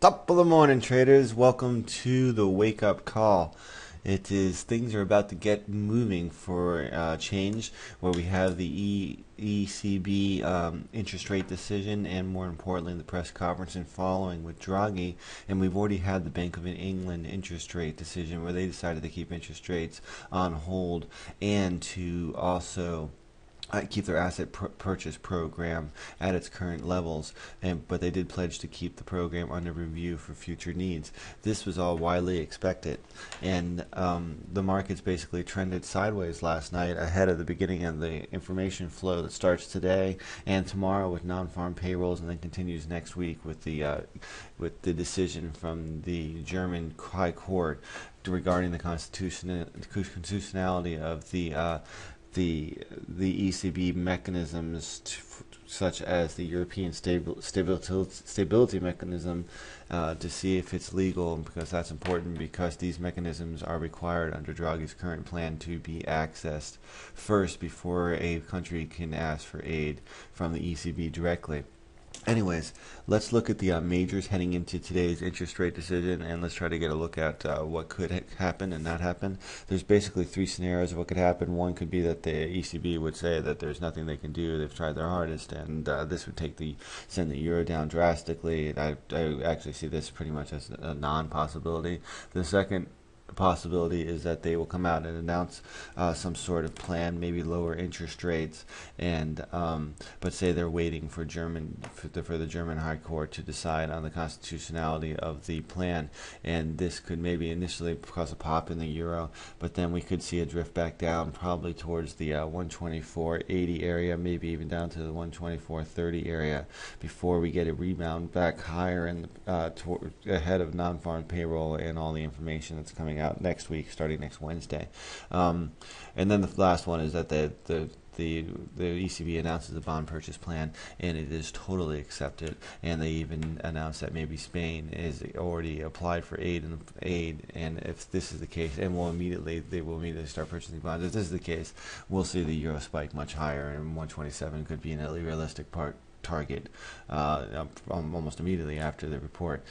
Top of the morning, traders. Welcome to the wake up call. Things are about to get moving for change, where we have the ECB interest rate decision, and more importantly, the press conference and following with Draghi. And we've already had the Bank of England interest rate decision, where they decided to keep interest rates on hold and to also keep their asset purchase program at its current levels, but they did pledge to keep the program under review for future needs. This was all widely expected, and the markets basically trended sideways last night ahead of the beginning of the information flow that starts today and tomorrow with non-farm payrolls, and then continues next week with the decision from the German High Court regarding the constitutionality of the ECB mechanisms, such as the European stability mechanism, to see if it's legal, because that's important, because these mechanisms are required under Draghi's current plan to be accessed first before a country can ask for aid from the ECB directly. Anyways, let's look at the majors heading into today's interest rate decision, and let's try to get a look at what could happen and not happen. There's basically three scenarios of what could happen. One could be that the ECB would say that there's nothing they can do. They've tried their hardest, and this would send the euro down drastically. I actually see this pretty much as a non-possibility. The second possibility is that they will come out and announce some sort of plan, maybe lower interest rates, and but say they're waiting for the German High Court to decide on the constitutionality of the plan, and this could maybe initially cause a pop in the euro, but then we could see a drift back down, probably towards the 124.80 area, maybe even down to the 124.30 area, before we get a rebound back higher in ahead of non-farm payroll and all the information that's coming out next week, starting next Wednesday. And then the last one is that the ECB announces a bond purchase plan, and it is totally accepted, and they even announced that maybe Spain is already applied for aid, and if this is the case, and they will immediately start purchasing bonds. If this is the case, we'll see the euro spike much higher, and 127 could be an realistic target almost immediately after the report.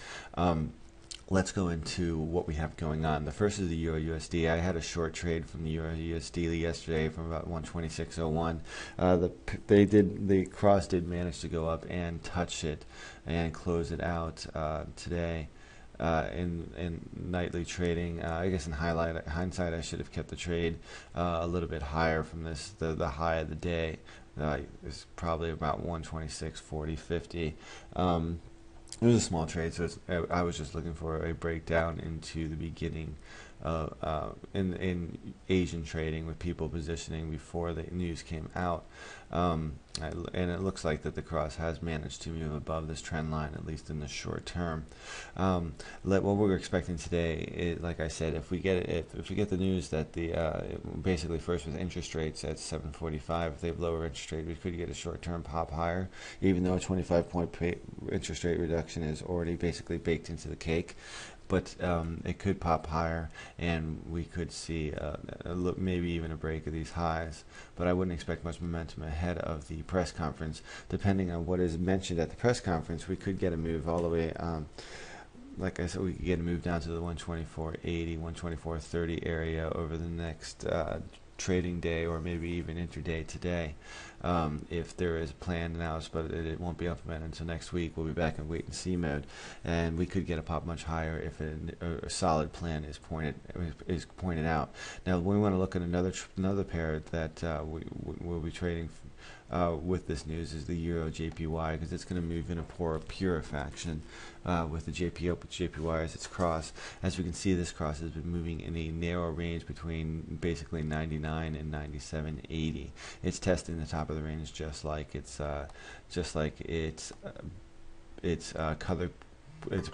Let's go into what we have going on. The first is the Euro USD. I had a short trade from the Euro USD yesterday from about 126.01. The cross did manage to go up and touch it and close it out today. In nightly trading, I guess in hindsight, I should have kept the trade a little bit higher from this. The high of the day is probably about 126.40.50. It was a small trade, so I was just looking for a breakdown into the beginning in Asian trading, with people positioning before the news came out. And it looks like that the cross has managed to move above this trend line, at least in the short term. What we're expecting today is, like I said, if we get the news that basically first with interest rates at 7.45, if they have lower interest rate, we could get a short-term pop higher, even though a 25-point interest rate reduction is already basically baked into the cake. But it could pop higher, and we could see maybe even a break of these highs. But I wouldn't expect much momentum ahead of the press conference. Depending on what is mentioned at the press conference, we could get a move all the way. Like I said, we could get a move down to the 124.80, 124.30 area over the next trading day, or maybe even intraday today, if there is a plan announced, but it won't be implemented until next week. We'll be back in wait and see mode, and we could get a pop much higher if a solid plan is pointed out. Now we want to look at another pair that we'll be trading with this news, is the Euro JPY, because it's going to move in a purification with the JPY as its cross. As we can see, this cross has been moving in a narrow range between basically 99 and 97.80. It's testing the top of the range, just like its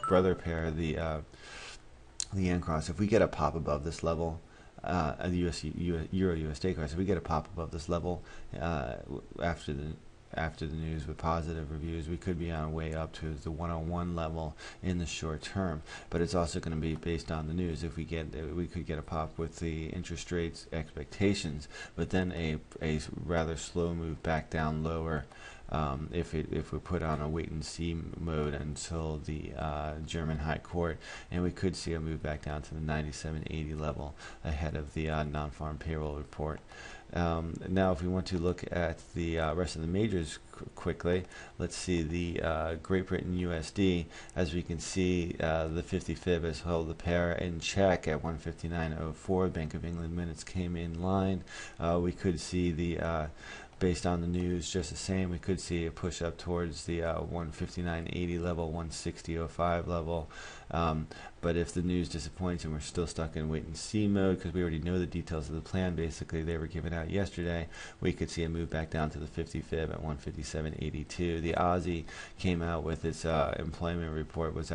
brother pair, the yen cross. If we get a pop above this level, the Euro USD cross, if we get a pop above this level after the news with positive reviews, we could be on our way up to the 101 level in the short term. But it's also going to be based on the news. If we could get a pop with the interest rates expectations, but then a rather slow move back down lower if we put on a wait and see mode until the German High Court, and we could see a move back down to the 97.80 level ahead of the non-farm payroll report. Now, if we want to look at the rest of the majors quickly, let's see the Great Britain USD. As we can see, the 50 fib has held the pair in check at 159.04. Bank of England minutes came in line. We could see the based on the news, just the same, we could see a push up towards the 159.80 level, 160.05 level. But if the news disappoints and we're still stuck in wait and see mode, because we already know the details of the plan, basically they were given out yesterday, we could see a move back down to the 50 fib at 157.82. The Aussie came out with its employment report, was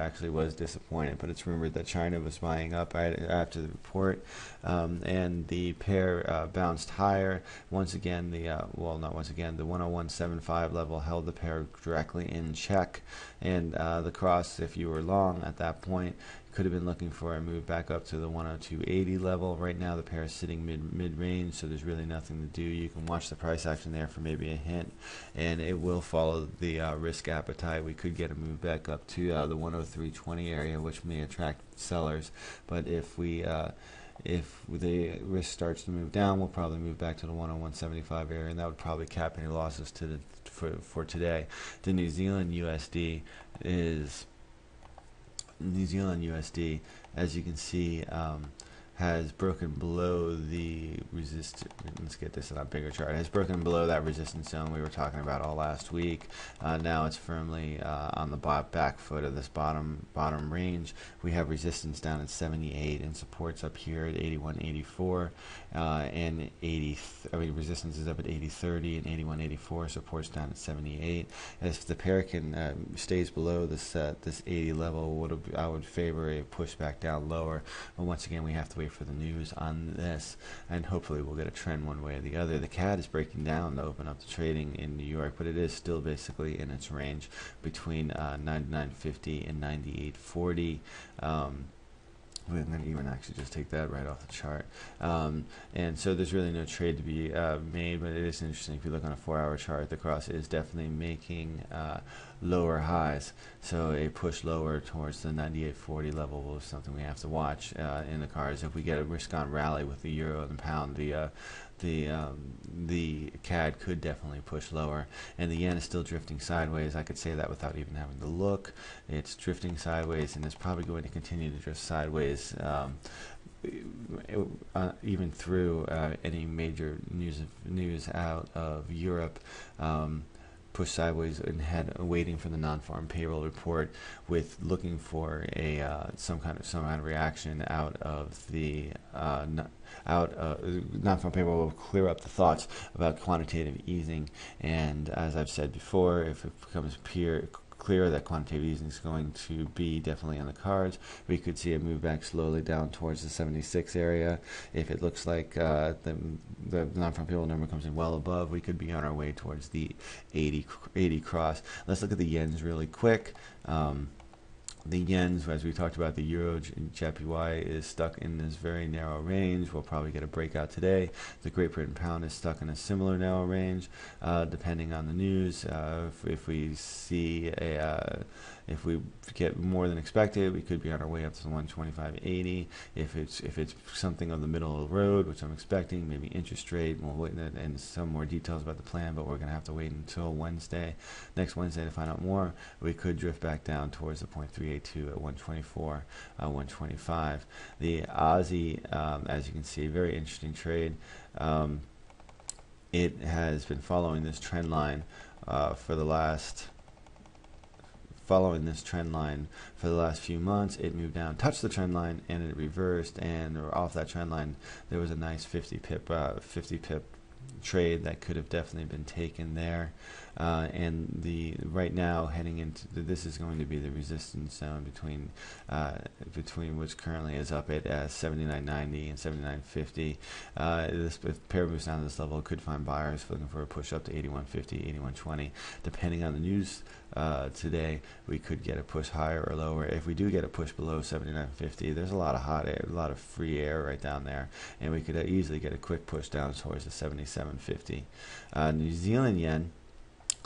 disappointed, but it's rumored that China was buying up right after the report, and the pair bounced higher. Once again, the not once again, the 101.75 level held the pair directly in check, and the cross, if you were long at that point, could have been looking for a move back up to the 102.80 level. Right now the pair is sitting mid-range, so there's really nothing to do. You can watch the price action there for maybe a hint, and it will follow the risk appetite. We could get a move back up to the 103.20 area, which may attract sellers, but if the risk starts to move down, we'll probably move back to the 101.75 area, and that would probably cap any losses for today. The New Zealand USD, as you can see, has broken below the resistance. Let's get this on a bigger chart. Has broken below that resistance zone we were talking about all last week. Now it's firmly on the back foot of this bottom range. We have resistance down at 78 and supports up here at 81.84 and 80. Resistance is up at 80.30 and 81.84. Supports down at 78. If the pair can stays below this 80 level, I would favor a push back down lower. But once again, we have to wait for the news on this, and hopefully we'll get a trend one way or the other. The CAD is breaking down to open up the trading in New York, but it is still basically in its range between 99.50 and 98.40. We're going to even actually just take that right off the chart. And so there's really no trade to be made, but it is interesting. If you look on a 4-hour chart, the cross is definitely making lower highs. So a push lower towards the 98.40 level was something we have to watch in the cards. If we get a risk-on rally with the euro and the pound, the CAD could definitely push lower, and the yen is still drifting sideways. I could say that without even having to look. It's drifting sideways, and it's probably going to continue to drift sideways even through any major news out of Europe. Push sideways and waiting for the non-farm payroll report, with looking for a some kind of reaction out of the non-farm payroll will clear up the thoughts about quantitative easing. And as I've said before, if it becomes clear that quantitative easing is going to be definitely on the cards, we could see a move back slowly down towards the 76 area. If it looks like the non-farm payroll number comes in well above, we could be on our way towards the 80 cross. Let's look at the yens really quick. The yens, as we talked about, the euro JPY is stuck in this very narrow range. We'll probably get a breakout today. The Great Britain pound is stuck in a similar narrow range, depending on the news. If we see if we get more than expected, we could be on our way up to the 125.80. If it's something of the middle of the road, which I'm expecting, maybe interest rate, we'll wait and some more details about the plan, but we're going to have to wait until next Wednesday to find out more. We could drift back down towards the 0.382 at 124, 125. The Aussie, as you can see, very interesting trade. It has been following this trend line for the last few months. It moved down, touched the trend line, and it reversed, and off that trend line there was a nice 50 pip trade that could have definitely been taken there. And right now heading into this is going to be the resistance zone between which currently is up at 79.90 and 79.50. This if pair moves down to this level, could find buyers looking for a push up to 81.50, 81.20. Depending on the news today, we could get a push higher or lower. If we do get a push below 79.50, there's a lot of hot air, a lot of free air right down there, and we could easily get a quick push down towards the 77.50. New Zealand yen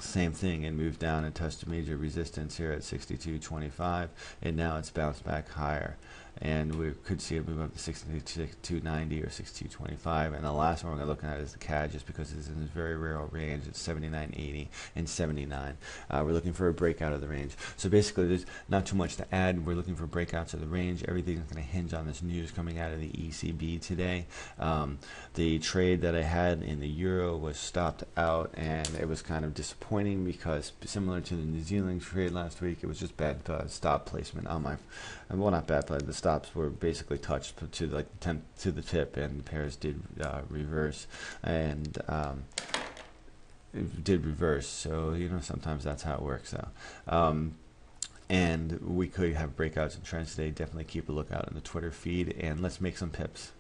Same thing, it moved down and touched a major resistance here at 62.25, and now it's bounced back higher. And we could see it move up to 62.90 or 62.25. And the last one we're looking at is the CAD, just because it's in this very rare range. It's 79.80 and 79. We're looking for a breakout of the range. So basically, there's not too much to add. We're looking for breakouts of the range. Everything's going to hinge on this news coming out of the ECB today. The trade that I had in the euro was stopped out, and it was kind of disappointing because, similar to the New Zealand trade last week, it was just bad stop placement on my, well, not bad, but the stops were basically touched to like to the tip, and pairs did reverse, and it did reverse. So sometimes that's how it works out. And we could have breakouts and trends today. Definitely keep a lookout on the Twitter feed, and let's make some pips.